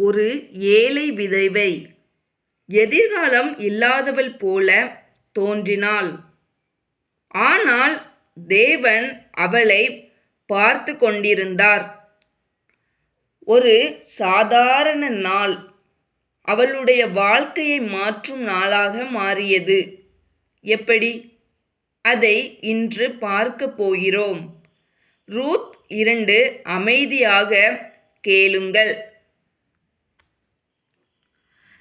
ஒரு ஏழை விதவை எதிர்காலம் இல்லாதவள் போல தோன்றினாள். ஆனால் தேவன் அவளை பார்த்து கொண்டிருந்தார். ஒரு சாதாரண நாள் அவளுடைய வாழ்க்கையை மாற்றும் நாளாக மாறியது. எப்படி? அதை இன்று பார்க்க போகிறோம். ரூத் 2. அமைதியாக கேளுங்கள்.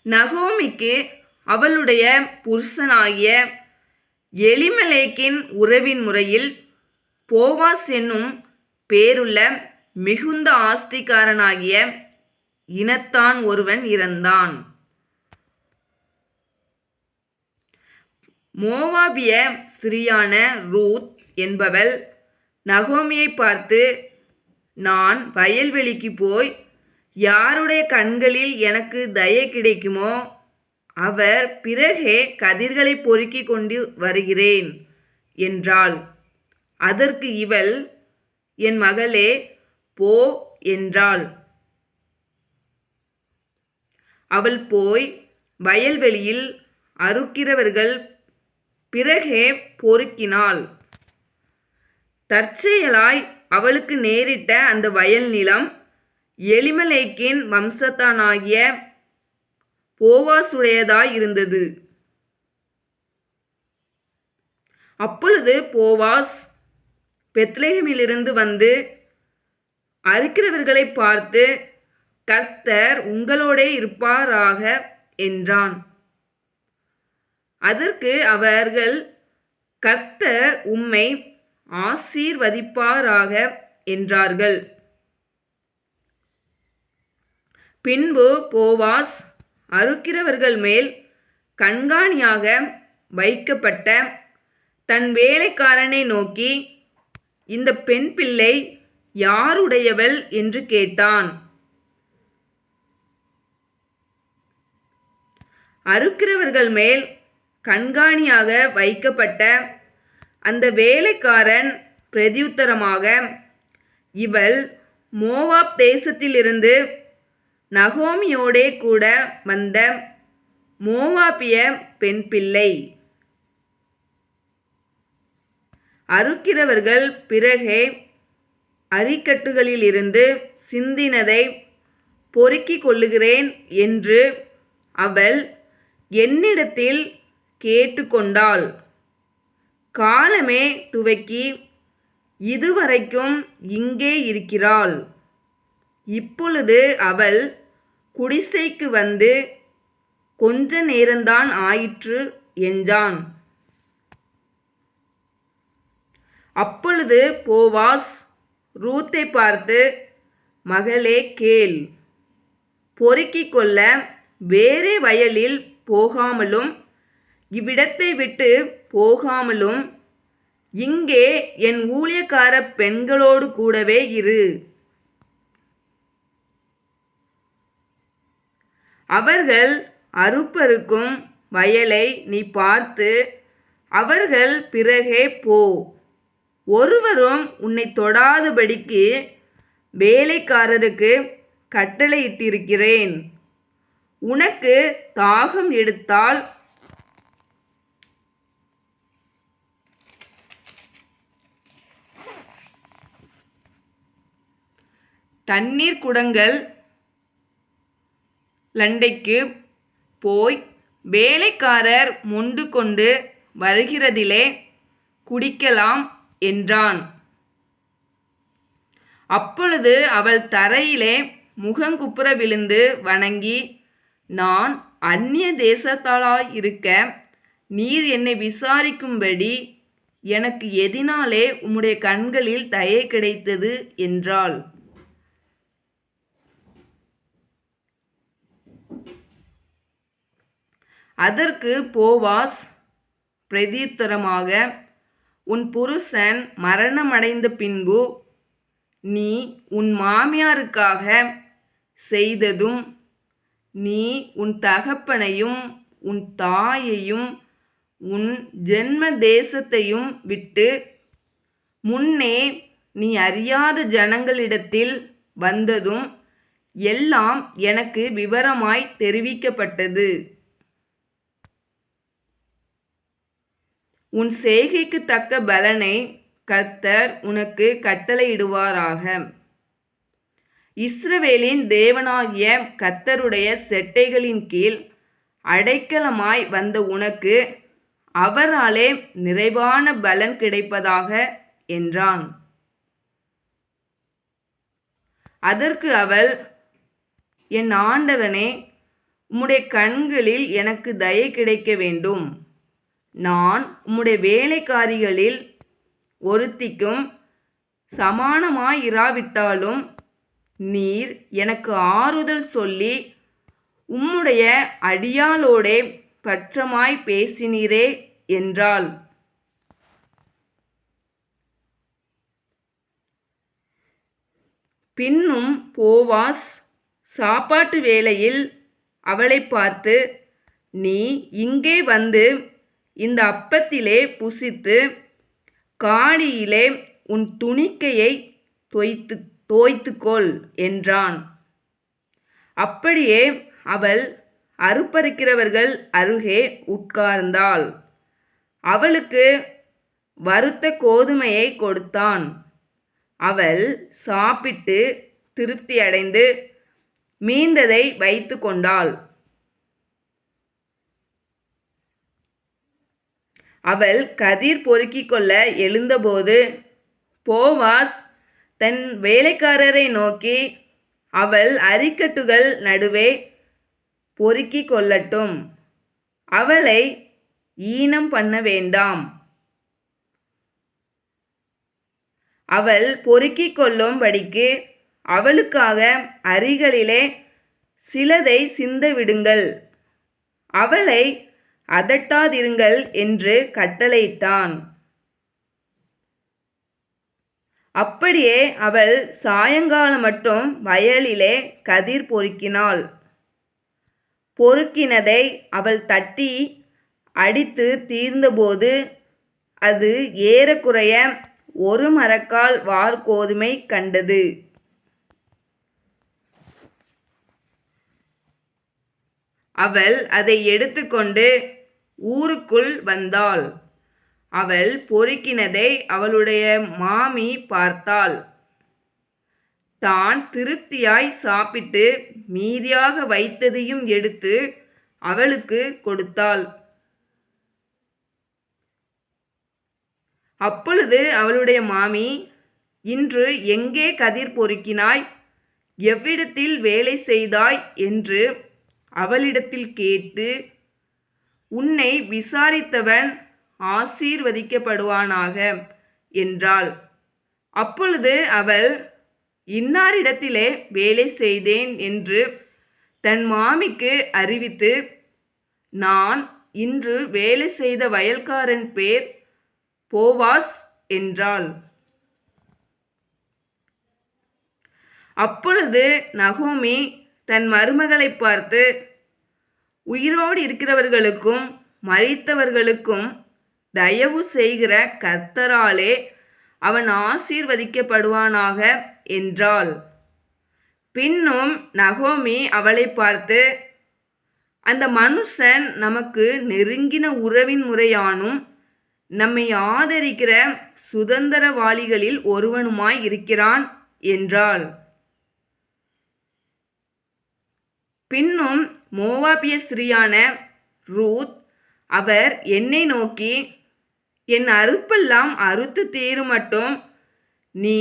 நகோமிக்கு அவளுடைய புருஷனாகிய எலிமெலேக்கின் உறவின் முறையில் போவாஸ் என்னும் பேருள்ள மிகுந்த ஆஸ்திக்காரனாகிய இனத்தான் ஒருவன் இருந்தான். மோவாபிய ஸ்திரீயான ரூத் என்பவள் நகோமியை பார்த்து, நான் வயல்வெளிக்கு போய் யாருடைய கண்களில் எனக்கு தயை கிடைக்குமோ அவர் பிறகே கதிர்களை பொறுக்கி கொண்டு வருகிறேன் என்றாள். அதற்கு இவள், என் மகளே, போ என்றாள். அவள் போய் வயல்வெளியில் அறுக்கிறவர்கள் பிறகே பொறுக்கினாள். தற்செயலாய் அவளுக்கு நேரிட்ட அந்த வயல் நிலம் எலிமெலேக்கின் வம்சத்தானாகிய போவாசுடையதாய் இருந்தது. அப்பொழுது போவாஸ் பெத்லெகேமிலிருந்து வந்து அறுக்கிறவர்களை பார்த்து, கர்த்தர் உங்களோடே இருப்பாராக என்றான். அதற்கு அவர்கள், கர்த்தர் உம்மை ஆசீர்வதிப்பாராக என்றார்கள். பின்பு போவாஸ் அறுக்கிறவர்கள் மேல் கண்காணியாக வைக்கப்பட்ட தன் வேலைக்காரனை நோக்கி, இந்த பெண் பிள்ளை யாருடையவள் என்று கேட்டான். அறுக்கிறவர்கள் மேல் கண்காணியாக வைக்கப்பட்ட அந்த வேலைக்காரன் பிரதியுத்தரமாக, இவள் மோவாப் தேசத்திலிருந்து நகோமியோடே கூட வந்த மோவாபிய பெண் பிள்ளை. அறுக்கிறவர்கள் பிறகே அரிக்கட்டுகளிலிருந்து சிந்தினதை பொறுக்கிக் கொள்ளுகிறேன் என்று அவள் என்னிடத்தில் கேட்டுக்கொண்டாள். காலமே துவக்கி இதுவரைக்கும் இங்கே இருக்கிறாள். இப்பொழுது அவள் குடிசைக்கு வந்து கொஞ்ச நேரம்தான் ஆயிற்று என்றான். அப்பொழுது போவாஸ் ரூத்தை பார்த்து, மகளே கேள், பொறுக்கிக் கொள்ள வேறே வயலில் போகாமலும் இவ்விடத்தை விட்டு போகாமலும் இங்கே என் ஊழியக்கார பெண்களோடு கூடவே இரு. அவர்கள் அறுப்பறுக்கும் வயலை நீ பார்த்து அவர்கள் பிறகே போ. ஒருவரும் உன்னை தொடாதபடிக்கு வேலைக்காரருக்கு கட்டளையிட்டிருக்கிறேன். உனக்கு தாகம் எடுத்தால் தண்ணீர் குடங்கள் லண்டைக்கு போய் வேலைக்காரர் மொண்டு கொண்டு வருகிறதிலே குடிக்கலாம் என்றான். அப்பொழுது அவள் தரையிலே முகங்குப்புற விழுந்து வணங்கி, நான் அந்நிய தேசத்தாளாயிருக்க நீர் என்னை விசாரிக்கும்படி எனக்கு எதினாலே உம்முடைய கண்களில் தயை கிடைத்தது என்றாள். அதற்கு போவாஸ் பிரதியுத்தரமாக, உன் புருஷன் மரணமடைந்த பின்பு நீ உன் மாமியாருக்காக செய்ததும், நீ உன் தகப்பனையும் உன் தாயையும் உன் ஜென்ம தேசத்தையும் விட்டு முன்னே நீ அறியாத ஜனங்களிடத்தில் வந்ததும் எல்லாம் எனக்கு விவரமாய் தெரிவிக்கப்பட்டது. உன் செய்கைக்கு தக்க பலனை கர்த்தர் உனக்கு கட்டளையிடுவாராக. இஸ்ரவேலின் தேவனாகிய கர்த்தருடைய செட்டைகளின் கீழ் அடைக்கலமாய் வந்த உனக்கு அவராலே நிறைவான பலன் கிடைப்பதாக என்றான். அதற்கு அவள், என் ஆண்டவனே, உம்முடைய கண்களில் எனக்கு தயை கிடைக்க வேண்டும். நான் உம்முடைய வேலைக்காரிகளில் ஒருத்திக்கும் சமானமாயிராவிட்டாலும் நீர் எனக்கு ஆறுதல் சொல்லி உம்முடைய அடியாளோடே பற்றமாய் பேசினீரே என்றாள். பின்னும் போவாஸ் சாப்பாட்டு வேளையில் அவளை பார்த்து, நீ இங்கே வந்து இந்த அப்பத்திலே புசித்து காடியிலே உன் துணிக்கையை தோய்த்துக்கொள் என்றான். அப்படியே அவள் அறுப்பறுக்கிறவர்கள் அருகே உட்கார்ந்தாள். அவளுக்கு வறுத்த கோதுமையை கொடுத்தான். அவள் சாப்பிட்டு திருப்தி அடைந்து மீந்ததை வைத்து கொண்டாள். அவள் கதிர் பொறுக்கிக் கொள்ள எழுந்தபோது போவாஸ் தன் வேலைக்காரரை நோக்கி, அவள் அரிக்கட்டுகள் நடுவே பொறுக்கிக் கொள்ளட்டும், அவளை ஈனம் பண்ண வேண்டாம். அவள் பொறுக்கிக் கொள்ளும்படிக்கு அவளுக்காக அரிகளிலே சிலதை சிந்த விடுங்கள், அவளை அதட்டாதிருங்கள் என்று கட்டளையிட்டான். அப்படியே அவள் சாயங்காலம் மட்டும் வயலிலே கதிர் பொறுக்கினாள். பொறுக்கினதை அவள் தட்டி அடித்து தீர்ந்தபோது அது ஏறக்குறைய 1 மரக்கால் வாற்கோதுமை கண்டது. அவள் அதை எடுத்துக்கொண்டு ஊருக்குள் வந்தாள். அவள் பொறுக்கினதை அவளுடைய மாமி பார்த்தாள். தான் திருப்தியாய் சாப்பிட்டு மீதியாக வைத்ததையும் எடுத்து அவளுக்கு கொடுத்தாள். அப்பொழுது அவளுடைய மாமி, இன்று எங்கே கதிர் பொறுக்கினாய், எவ்விடத்தில் வேலை செய்தாய் என்று அவளிடத்தில் கேட்டு, உன்னை விசாரித்தவன் ஆசீர்வதிக்கப்படுவானாக என்றாள். அப்பொழுது அவள், இன்னாரிடத்திலே வேலை செய்தேன் என்று தன் மாமிக்கு அறிவித்து, நான் இன்று வேலை செய்த வயல்காரன் பேர் போவாஸ் என்றாள். அப்பொழுது நகோமி தன் மருமகளை பார்த்து, உயிரோடு இருக்கிறவர்களுக்கும் மரித்தவர்களுக்கும் தயவு செய்கிற கர்த்தராலே அவன் ஆசீர்வதிக்கப்படுவானாக என்றாள். பின்னும் நகோமி அவளை பார்த்து, அந்த மனுஷன் நமக்கு நெருங்கின உறவின் முறையானும் நம்மை ஆதரிக்கிற சுதந்திரவாளிகளில் ஒருவனுமாய் இருக்கிறான் என்றாள். பின்னும் மோவாபிய ஸ்திரீயான ரூத் அவர் என்னை நோக்கி, என் அறுப்பெல்லாம் அறுத்து தீருமட்டும் நீ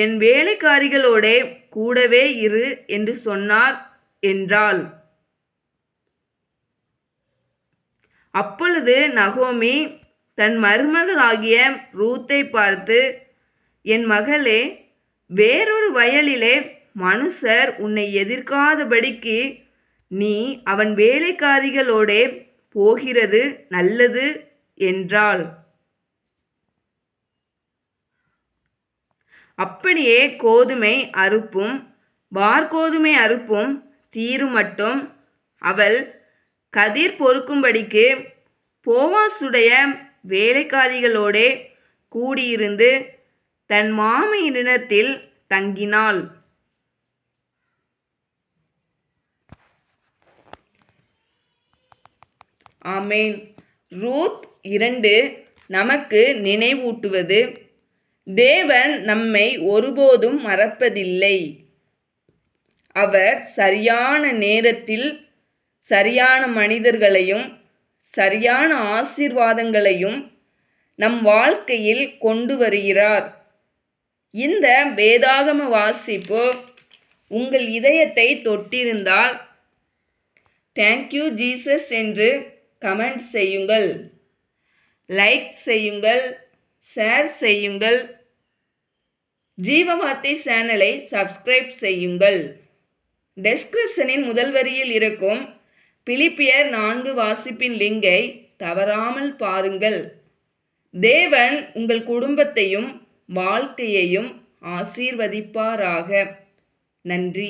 என் வேலைக்காரிகளோடே கூடவே இரு என்று சொன்னார் என்றாள். அப்பொழுது நகோமி தன் மருமகளாகிய ரூத்தை பார்த்து, என் மகளே, வேறொரு வயலிலே மனுஷர் உன்னை எதிர்க்காதபடிக்கு நீ அவன் வேலைக்காரிகளோடே போகிறது நல்லது என்றாள். அப்படியே கோதுமை அறுப்பும் வாற்கோதுமை அறுப்பும் தீருமட்டும் அவள் கதிர் பொறுக்கும்படிக்கு போவாசுடைய வேலைக்காரிகளோடே கூடியிருந்து தன் மாமியினிடத்தில் தங்கினாள். ஆமேன். ரூத் 2 நமக்கு நினைவூட்டுவது, தேவன் நம்மை ஒருபோதும் மறப்பதில்லை. அவர் சரியான நேரத்தில் சரியான மனிதர்களையும் சரியான ஆசீர்வாதங்களையும் நம் வாழ்க்கையில் கொண்டு வருகிறார். இந்த வேதாகம வாசிப்பு உங்கள் இதயத்தை தொட்டிருந்தால் தேங்க்யூ ஜீசஸ் என்று கமெண்ட் செய்யுங்கள், லைக் செய்யுங்கள், ஷேர் செய்யுங்கள். ஜீவவார்த்தை சேனலை சப்ஸ்கிரைப் செய்யுங்கள். டெஸ்கிரிப்ஷனின் முதல் வரியில் இருக்கும் பிலிப்பியர் 4 வாசிப்பின் லிங்கை தவறாமல் பாருங்கள். தேவன் உங்கள் குடும்பத்தையும் வாழ்க்கையையும் ஆசீர்வதிப்பாராக. நன்றி.